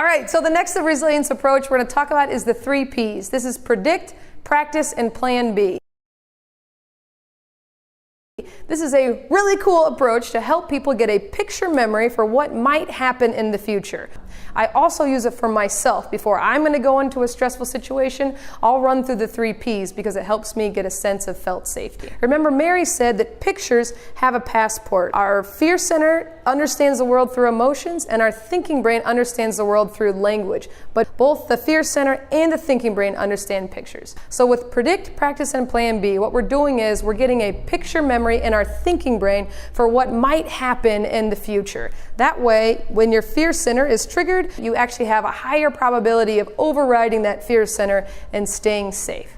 All right, so the next resilience approach we're going to talk about is the 3 Ps. This is predict, practice, and plan B. This is a really cool approach to help people get a picture memory for what might happen in the future. I also use it for myself. Before I'm going to go into a stressful situation, I'll run through the 3 Ps because it helps me get a sense of felt safety. Remember, Mary said that pictures have a passport. Our fear center understands the world through emotions, and our thinking brain understands the world through language. But both the fear center and the thinking brain understand pictures. So with predict, practice, and plan B, what we're doing is we're getting a picture memory in our thinking brain for what might happen in the future. That way, when your fear center is triggered, you actually have a higher probability of overriding that fear center and staying safe.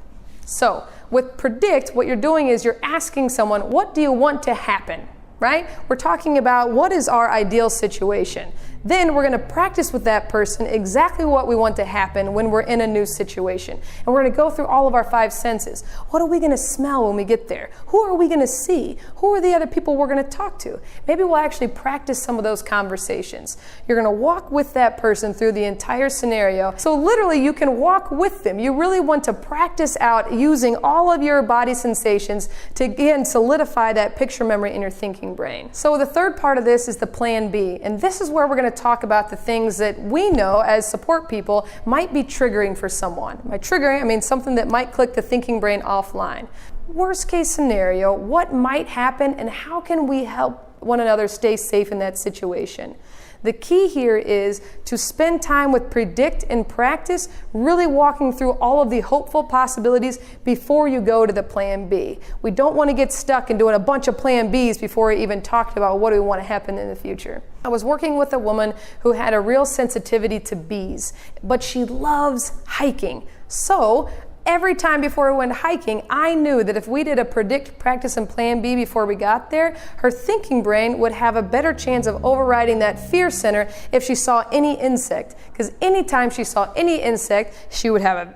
So with predict, what you're doing is you're asking someone, what do you want to happen? Right? We're talking about what is our ideal situation. Then we're going to practice with that person exactly what we want to happen when we're in a new situation. And we're going to go through all of our 5 senses. What are we going to smell when we get there? Who are we going to see? Who are the other people we're going to talk to? Maybe we'll actually practice some of those conversations. You're going to walk with that person through the entire scenario. So literally you can walk with them. You really want to practice out using all of your body sensations to, again, solidify that picture memory in your thinking brain. So the third part of this is the plan B. And this is where we're going to talk about the things that we know as support people might be triggering for someone. By triggering, I mean something that might click the thinking brain offline. Worst case scenario, what might happen and how can we help one another stay safe in that situation? The key here is to spend time with predict and practice, really walking through all of the hopeful possibilities before you go to the plan B. We don't want to get stuck in doing a bunch of plan Bs before we even talked about what do we want to happen in the future. I was working with a woman who had a real sensitivity to bees, but she loves hiking. So every time before we went hiking, I knew that if we did a predict, practice, and plan B before we got there, her thinking brain would have a better chance of overriding that fear center if she saw any insect. Because anytime she saw any insect, she would have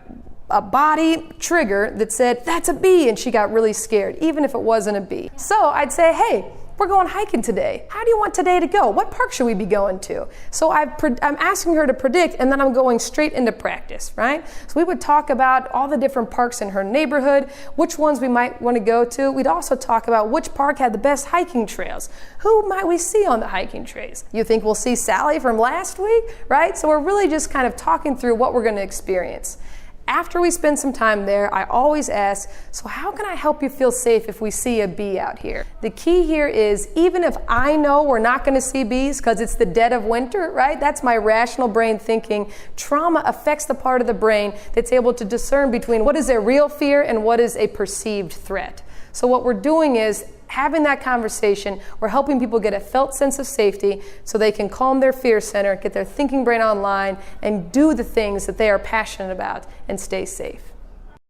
a body trigger that said, that's a bee, and she got really scared, even if it wasn't a bee. So I'd say, hey, we're going hiking today. How do you want today to go? What park should we be going to? So I'm asking her to predict, and then I'm going straight into practice, right? So we would talk about all the different parks in her neighborhood, which ones we might want to go to. We'd also talk about which park had the best hiking trails. Who might we see on the hiking trails? You think we'll see Sally from last week, right? So we're really just kind of talking through what we're going to experience. After we spend some time there, I always ask, so how can I help you feel safe if we see a bee out here? The key here is, even if I know we're not going to see bees because it's the dead of winter, right? That's my rational brain thinking. Trauma affects the part of the brain that's able to discern between what is a real fear and what is a perceived threat. So what we're doing is having that conversation. We're helping people get a felt sense of safety so they can calm their fear center, get their thinking brain online, and do the things that they are passionate about and stay safe.